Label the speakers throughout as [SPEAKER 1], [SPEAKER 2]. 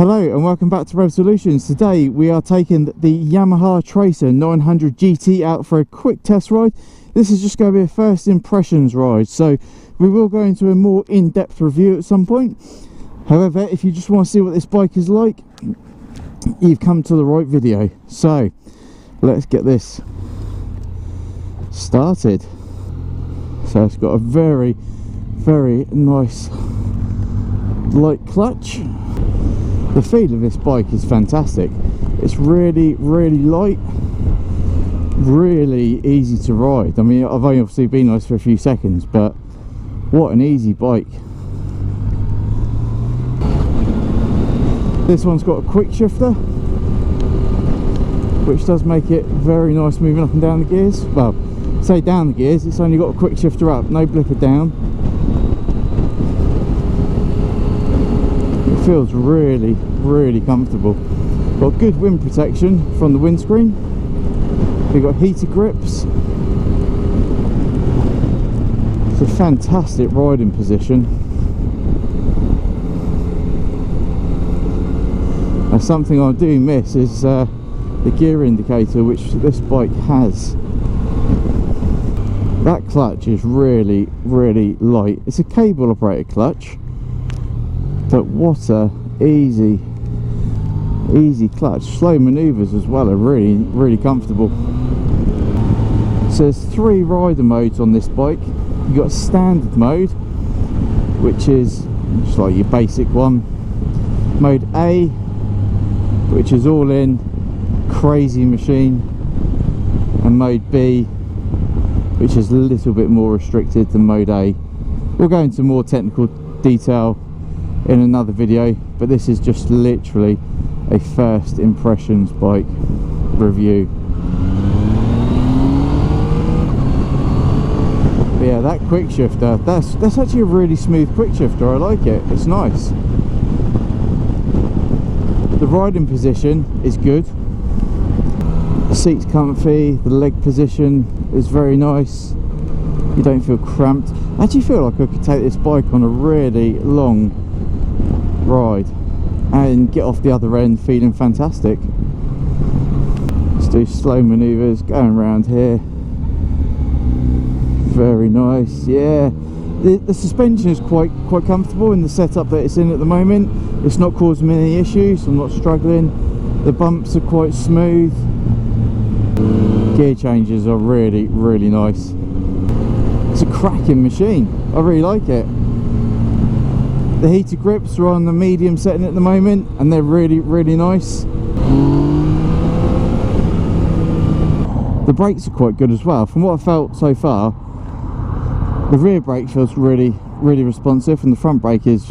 [SPEAKER 1] Hello and welcome back to Rev Solutions. Today we are taking the Yamaha Tracer 900 GT out for a quick test ride. This is just going to be a first impressions ride, so we will go into a more in-depth review at some point. However, if you just want to see what this bike is like, you've come to the right video. So let's get this started. So it's got a very nice light clutch. The feel of this bike is fantastic. It's really light, really easy to ride. I mean, I've only obviously been on this for a few seconds, but what an easy bike. This one's got a quick shifter, which does make it very nice moving up and down the gears. Well, say down the gears, it's only got a quick shifter up, no blipper down. It feels really comfortable. Got good wind protection from the windscreen. We've got heated grips. It's a fantastic riding position. Now, something I do miss is the gear indicator, which this bike has. That clutch is really light. It's a cable operated clutch, but what a easy clutch. Slow maneuvers as well are really comfortable. So there's 3 rider modes on this bike. You've got standard mode, which is just like your basic one. Mode A, which is all in, crazy machine. And mode B, which is a little bit more restricted than mode A. We'll go into more technical detail in another video, but this is just literally a first impressions bike review. But yeah, that quick shifter, that's actually a really smooth quick shifter. I like it, it's nice. The riding position is good. The seat's comfy, the leg position is very nice. You don't feel cramped. I actually feel like I could take this bike on a really long ride and get off the other end feeling fantastic. Let's do slow maneuvers going around here. Very nice. Yeah, the suspension is quite comfortable in the setup that it's in at the moment. It's not causing me any issues. I'm not struggling. The bumps are quite smooth. Gear changes are really nice. It's a cracking machine. I really like it. The heated grips are on the medium setting at the moment, and they're really nice. The brakes are quite good as well. From what I've felt so far, the rear brake feels really responsive, and the front brake is,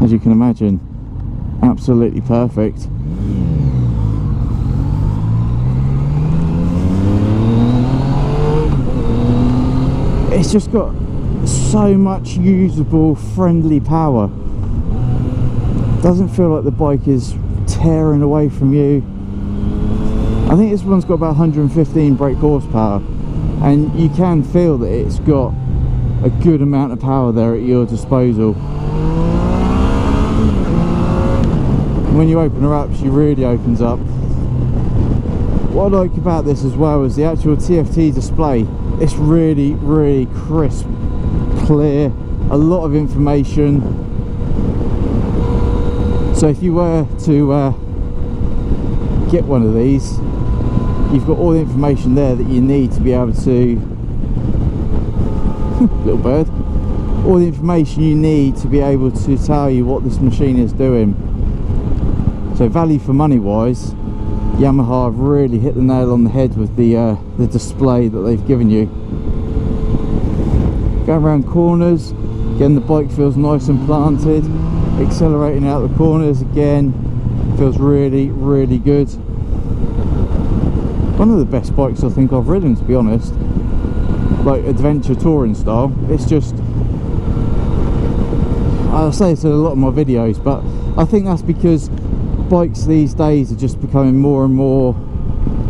[SPEAKER 1] as you can imagine, absolutely perfect. It's just got so much usable, friendly power. Doesn't feel like the bike is tearing away from you. I think this one's got about 115 brake horsepower, and you can feel that it's got a good amount of power there at your disposal. When you open her up, she really opens up. What I like about this as well is the actual TFT display. It's really crisp, clear, a lot of information. So if you were to get one of these, you've got all the information there that you need to be able to little bird, all the information you need to be able to tell you what this machine is doing. So value for money wise, Yamaha have really hit the nail on the head with the display that they've given you. Going around corners, again the bike feels nice and planted. Accelerating out the corners, again, feels really good. One of the best bikes I think I've ridden, to be honest. Like adventure touring style. It's just, I say this in a lot of my videos, but I think that's because bikes these days are just becoming more and more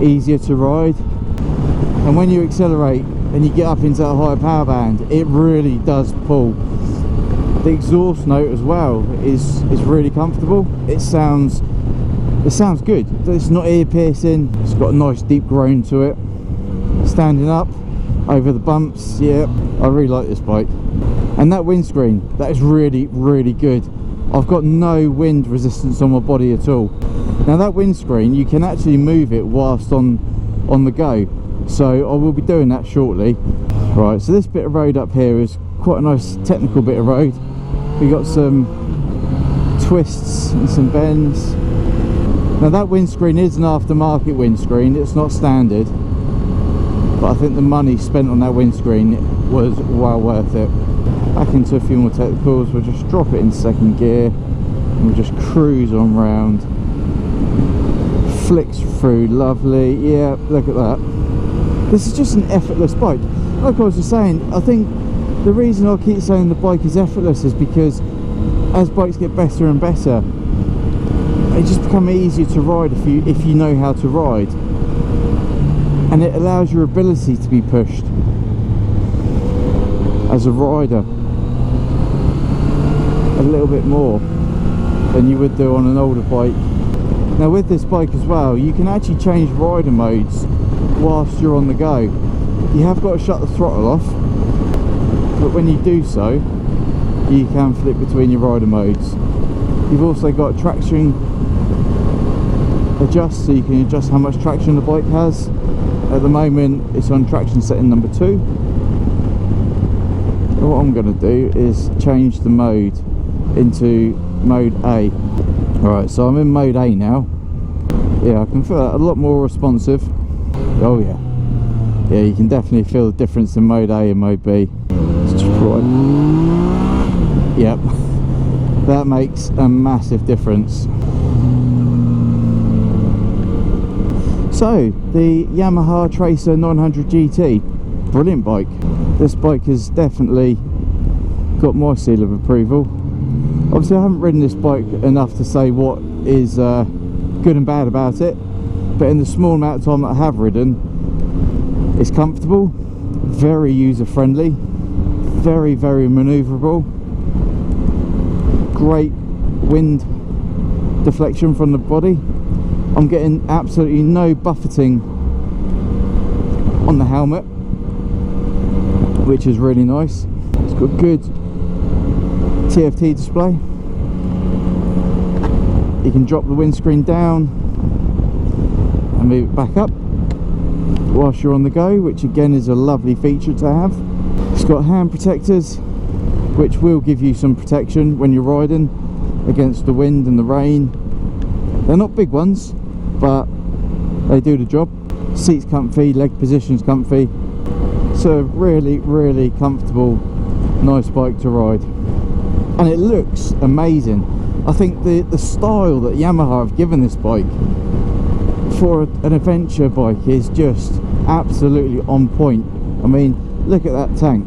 [SPEAKER 1] easier to ride, and when you accelerate and you get up into that higher power band, it really does pull. The exhaust note as well is really comfortable. It sounds good. It's not ear piercing. It's got a nice deep groan to it. Standing up over the bumps, yeah, I really like this bike. And that windscreen, that is really, really good. I've got no wind resistance on my body at all. Now that windscreen, you can actually move it whilst on the go, so I will be doing that shortly. Right, so this bit of road up here is quite a nice technical bit of road. We got some twists and some bends. Now that windscreen is an aftermarket windscreen, it's not standard, but I think the money spent on that windscreen was well worth it. Back into a few more technicals. We'll just drop it in second gear and we'll just cruise on round. Flicks through lovely. Yeah, look at that. This is just an effortless bike. Like I was just saying, I think the reason I keep saying the bike is effortless is because as bikes get better and better, they just become easier to ride if you know how to ride, and it allows your ability to be pushed as a rider a little bit more than you would do on an older bike. Now with this bike as well, you can actually change rider modes whilst you're on the go. You have got to shut the throttle off, but when you do so, you can flip between your rider modes. You've also got traction adjust, so you can adjust how much traction the bike has. At the moment it's on traction setting number 2. And what I'm going to do is change the mode into mode A. Alright, so I'm in mode A now. Yeah, I can feel that a lot more responsive. Oh yeah. Yeah, you can definitely feel the difference in mode A and mode B. Let's just try. Yep. That makes a massive difference. So, the Yamaha Tracer 900 GT. Brilliant bike. This bike has definitely got my seal of approval. Obviously I haven't ridden this bike enough to say what is good and bad about it, but in the small amount of time that I have ridden, it's comfortable, very user friendly, very, very manoeuvrable, great wind deflection from the body. I'm getting absolutely no buffeting on the helmet, which is really nice. It's got good TFT display. You can drop the windscreen down and move it back up whilst you're on the go, which again is a lovely feature to have. It's got hand protectors, which will give you some protection when you're riding against the wind and the rain. They're not big ones, but they do the job. Seats comfy, leg position's comfy. So really, really comfortable, nice bike to ride. And it looks amazing. I think the style that Yamaha have given this bike for an adventure bike is just absolutely on point. I mean, look at that tank.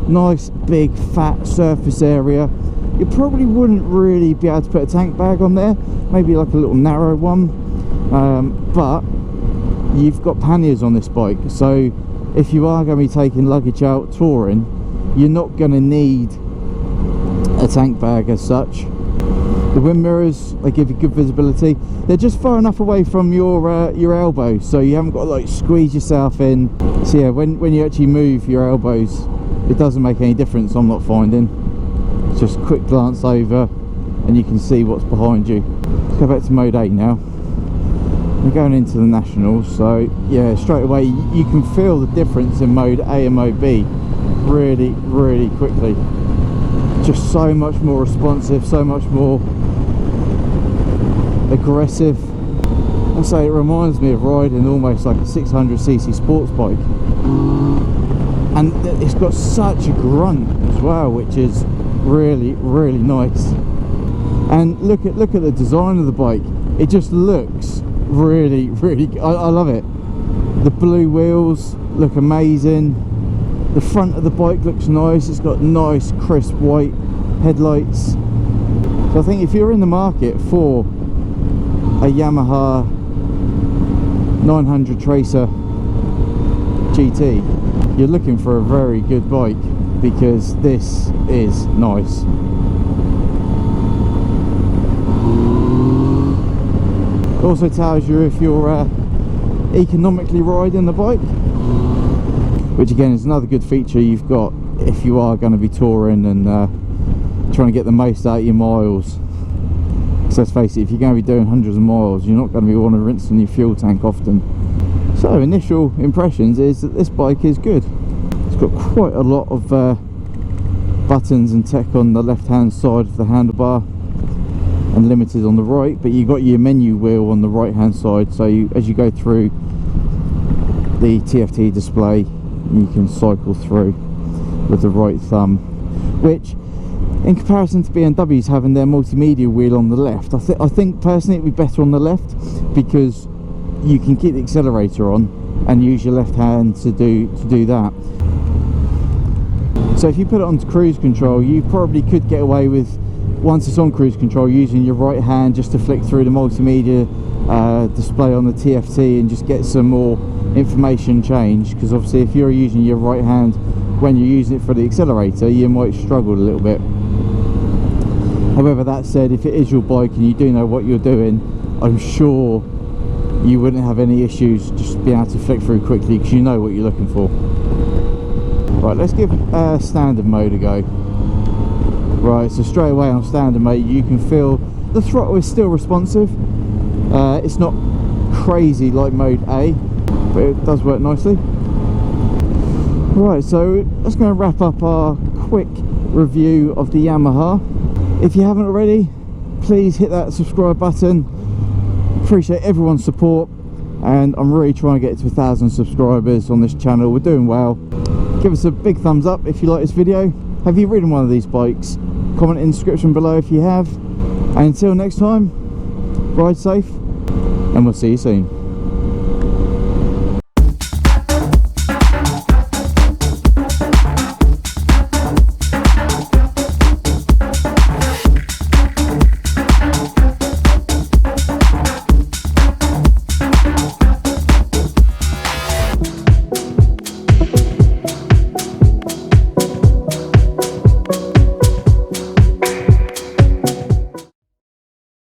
[SPEAKER 1] Nice big fat surface area. You probably wouldn't really be able to put a tank bag on there, maybe like a little narrow one, but you've got panniers on this bike, so if you are going to be taking luggage out touring, you're not going to need a tank bag as such. The wind mirrors, they give you good visibility. They're just far enough away from your elbow, so you haven't got to like squeeze yourself in. So yeah, when you actually move your elbows, it doesn't make any difference, I'm not finding. It's just a quick glance over and you can see what's behind you. Let's go back to mode 8 now. We're going into the Nationals, so yeah, straight away you can feel the difference in mode A and mode B really, really quickly. Just so much more responsive, so much more aggressive. I say it reminds me of riding almost like a 600cc sports bike, and it's got such a grunt as well, which is really, really nice. And look at the design of the bike. It just looks really, really good. I love it. The blue wheels look amazing. The front of the bike looks nice. It's got nice crisp white headlights. So I think if you're in the market for a Yamaha 900 Tracer GT, you're looking for a very good bike, because this is nice. It also tells you if you're economically riding the bike, which again is another good feature you've got if you are going to be touring and trying to get the most out of your miles. So let's face it, if you're going to be doing hundreds of miles, you're not going to be wanting to rinse in your fuel tank often. So initial impressions is that this bike is good. It's got quite a lot of buttons and tech on the left hand side of the handlebar and limited on the right, but you've got your menu wheel on the right hand side, so as you go through the TFT display you can cycle through with the right thumb, which in comparison to BMW's having their multimedia wheel on the left, I think personally it would be better on the left, because you can keep the accelerator on and use your left hand to do that. So if you put it onto cruise control, you probably could get away with, once it's on cruise control, using your right hand just to flick through the multimedia display on the TFT and just get some more information change, because obviously if you're using your right hand when you're using it for the accelerator, you might struggle a little bit. However, that said, if it is your bike and you do know what you're doing, I'm sure you wouldn't have any issues just being able to flick through quickly, because you know what you're looking for. Right, let's give standard mode a go. Right, so straight away on standard mode you can feel the throttle is still responsive. It's not crazy like mode A, but it does work nicely. Right, so that's going to wrap up our quick review of the Yamaha. If you haven't already, please hit that subscribe button. Appreciate everyone's support, and I'm really trying to get to 1,000 subscribers on this channel. We're doing well. Give us a big thumbs up if you like this video. Have you ridden one of these bikes? Comment in the description below if you have. And until next time, ride safe, and we'll see you soon.